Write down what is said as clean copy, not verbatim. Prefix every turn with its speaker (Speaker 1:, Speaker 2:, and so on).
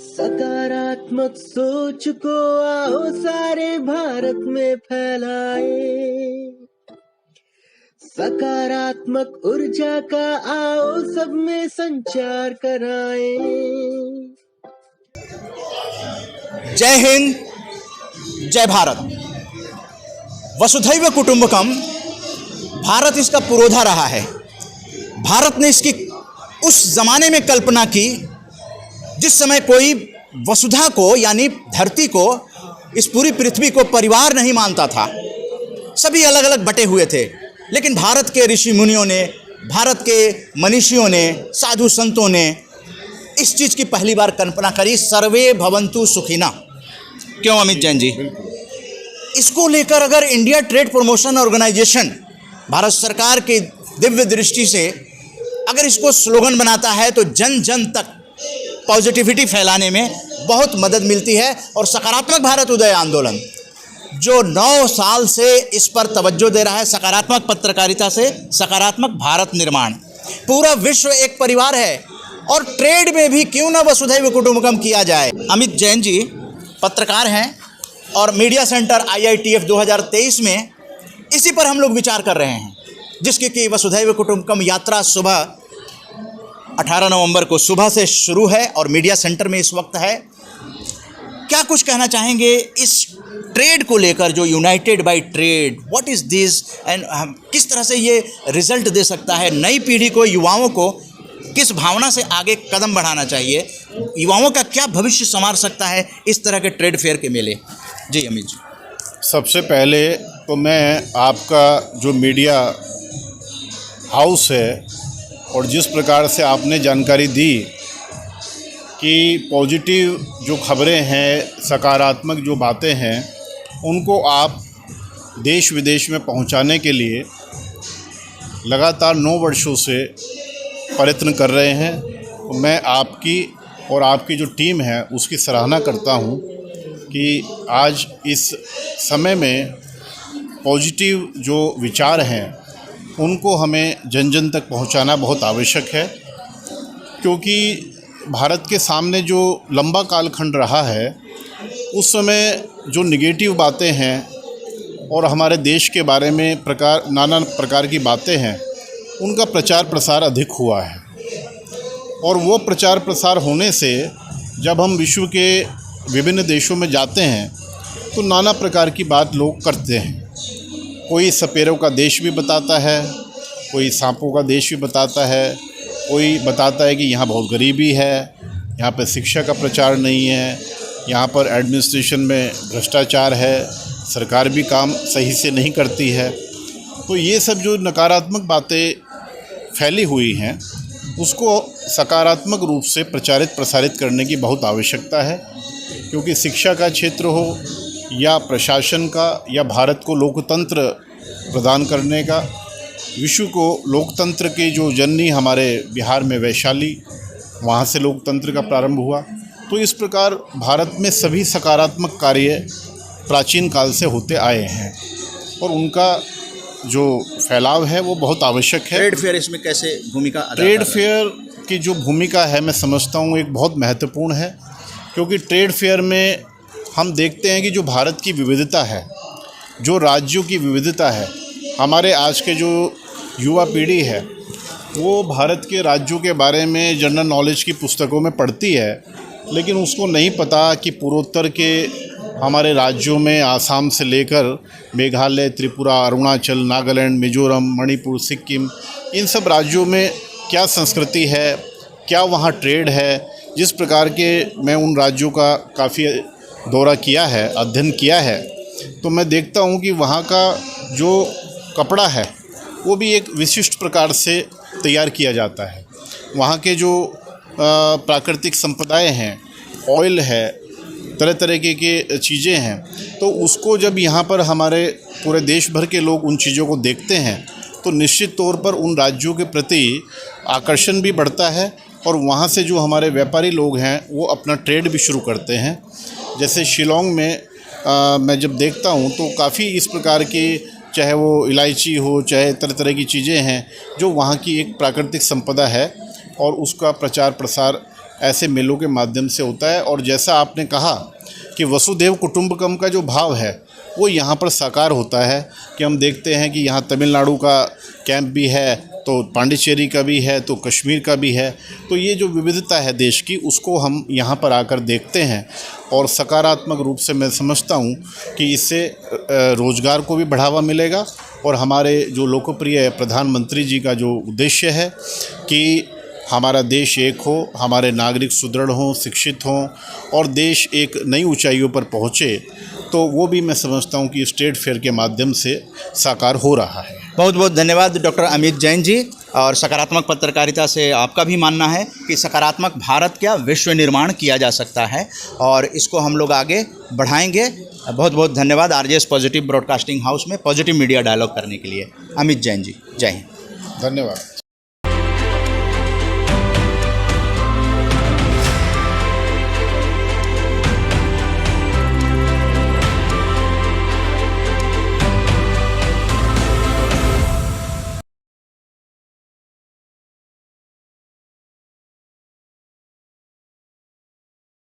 Speaker 1: सकारात्मक सोच को आओ सारे भारत में फैलाए, सकारात्मक ऊर्जा का आओ सब में संचार कराएं।
Speaker 2: जय हिंद, जय भारत। वसुधैव कुटुंबकम, भारत इसका पुरोधा रहा है। भारत ने इसकी उस जमाने में कल्पना की जिस समय कोई वसुधा को यानी धरती को, इस पूरी पृथ्वी को परिवार नहीं मानता था। सभी अलग अलग बटे हुए थे, लेकिन भारत के ऋषि मुनियों ने, भारत के मनीषियों ने, साधु संतों ने इस चीज़ की पहली बार कल्पना करी, सर्वे भवन्तु सुखिना। क्यों अमित जैन जी? इसको लेकर अगर India trade promotion organisation Bharat सरकार की दिव्य दृष्टि से अगर इसको स्लोगन बनाता है तो जन जन तक पॉजिटिविटी फैलाने में बहुत मदद मिलती है। और सकारात्मक भारत उदय आंदोलन जो 9 साल से इस पर तवज्जो दे रहा है, सकारात्मक पत्रकारिता से सकारात्मक भारत निर्माण, पूरा विश्व एक परिवार है और ट्रेड में भी क्यों ना वसुधैव कुटुंबकम किया जाए। अमित जैन जी पत्रकार हैं और मीडिया सेंटर IITF 2023 में इसी पर हम लोग विचार कर रहे हैं, जिसकी कि वसुधैव कुटुंबकम यात्रा सुबह 18 नवंबर को सुबह से शुरू है और मीडिया सेंटर में इस वक्त है। क्या कुछ कहना चाहेंगे इस ट्रेड को लेकर, जो united by trade, what is this and किस तरह से ये रिजल्ट दे सकता है नई पीढ़ी को, युवाओं को किस भावना से आगे कदम बढ़ाना चाहिए, युवाओं का क्या भविष्य संवार सकता है इस तरह के ट्रेड फेयर के मेले? जी अमित जी।
Speaker 3: सबसे पहले तो मैं आपका जो मीडिया हाउस है और जिस प्रकार से आपने जानकारी दी कि पॉजिटिव जो खबरें हैं, सकारात्मक जो बातें हैं, उनको आप देश विदेश में पहुंचाने के लिए लगातार 9 वर्षों से प्रयत्न कर रहे हैं। तो मैं आपकी और आपकी जो टीम है उसकी सराहना करता हूं कि आज इस समय में पॉजिटिव जो विचार हैं उनको हमें जन जन तक पहुंचाना बहुत आवश्यक है, क्योंकि भारत के सामने जो लंबा कालखंड रहा है उस समय जो निगेटिव बातें हैं और हमारे देश के बारे में नाना प्रकार की बातें हैं, उनका प्रचार प्रसार अधिक हुआ है। और वो प्रचार प्रसार होने से जब हम विश्व के विभिन्न देशों में जाते हैं तो नाना प्रकार की बात लोग करते हैं। कोई सपेरों का देश भी बताता है, कोई सांपों का देश भी बताता है, कोई बताता है कि यहाँ बहुत गरीबी है, यहाँ पर शिक्षा का प्रचार नहीं है, यहाँ पर एडमिनिस्ट्रेशन में भ्रष्टाचार है, सरकार भी काम सही से नहीं करती है। तो ये सब जो नकारात्मक बातें फैली हुई हैं उसको सकारात्मक रूप से प्रचारित प्रसारित करने की बहुत आवश्यकता है, क्योंकि शिक्षा का क्षेत्र हो या प्रशासन का या भारत को लोकतंत्र प्रदान करने का, विश्व को लोकतंत्र की जो जननी हमारे बिहार में वैशाली, वहाँ से लोकतंत्र का प्रारंभ हुआ। तो इस प्रकार भारत में सभी सकारात्मक कार्य प्राचीन काल से होते आए हैं और उनका जो फैलाव है वो बहुत आवश्यक है।
Speaker 2: ट्रेड फेयर इसमें कैसे भूमिका अदा
Speaker 3: ट्रेड फेयर की जो भूमिका है मैं समझता हूँ एक बहुत महत्वपूर्ण है, क्योंकि ट्रेड फेयर में हम देखते हैं कि जो भारत की विविधता है, जो राज्यों की विविधता है, हमारे आज के जो युवा पीढ़ी है वो भारत के राज्यों के बारे में जनरल नॉलेज की पुस्तकों में पढ़ती है, लेकिन उसको नहीं पता कि पूर्वोत्तर के हमारे राज्यों में आसाम से लेकर मेघालय, त्रिपुरा, अरुणाचल, नागालैंड, मिजोरम, मणिपुर, सिक्किम, इन सब राज्यों में क्या संस्कृति है, क्या वहाँ ट्रेड है। जिस प्रकार के मैं उन राज्यों का काफ़ी दौरा किया है, अध्ययन किया है, तो मैं देखता हूँ कि वहाँ का जो कपड़ा है वो भी एक विशिष्ट प्रकार से तैयार किया जाता है। वहाँ के जो प्राकृतिक संपदाएं हैं, ऑयल है, तरह तरह के चीज़ें हैं, तो उसको जब यहाँ पर हमारे पूरे देश भर के लोग उन चीज़ों को देखते हैं तो निश्चित तौर पर उन राज्यों के प्रति आकर्षण भी बढ़ता है और वहाँ से जो हमारे व्यापारी लोग हैं वो अपना ट्रेड भी शुरू करते हैं। जैसे शिलोंग में मैं जब देखता हूँ तो काफ़ी इस प्रकार की, चाहे वो इलायची हो, चाहे तरह तरह की चीज़ें हैं जो वहाँ की एक प्राकृतिक संपदा है और उसका प्रचार प्रसार ऐसे मेलों के माध्यम से होता है। और जैसा आपने कहा कि वसुधैव कुटुंबकम का जो भाव है वो यहाँ पर साकार होता है कि हम देखते हैं कि यहाँ तमिलनाडु का कैंप भी है, तो पांडिचेरी का भी है, तो कश्मीर का भी है। तो ये जो विविधता है देश की, उसको हम यहाँ पर आकर देखते हैं और सकारात्मक रूप से मैं समझता हूँ कि इससे रोज़गार को भी बढ़ावा मिलेगा। और हमारे जो लोकप्रिय प्रधानमंत्री जी का जो उद्देश्य है कि हमारा देश एक हो, हमारे नागरिक सुदृढ़ हों, शिक्षित हों और देश एक नई ऊंचाइयों पर पहुँचे, तो वो भी मैं समझता हूँ कि स्टेट फेयर के माध्यम से साकार हो रहा है।
Speaker 2: बहुत बहुत धन्यवाद डॉक्टर अमित जैन जी। और सकारात्मक पत्रकारिता से आपका भी मानना है कि सकारात्मक भारत क्या विश्व निर्माण किया जा सकता है और इसको हम लोग आगे बढ़ाएंगे। बहुत बहुत धन्यवाद आरजेएस पॉजिटिव ब्रॉडकास्टिंग हाउस में पॉजिटिव मीडिया डायलॉग करने के लिए। अमित जैन जी, जय हिंद।
Speaker 3: धन्यवाद।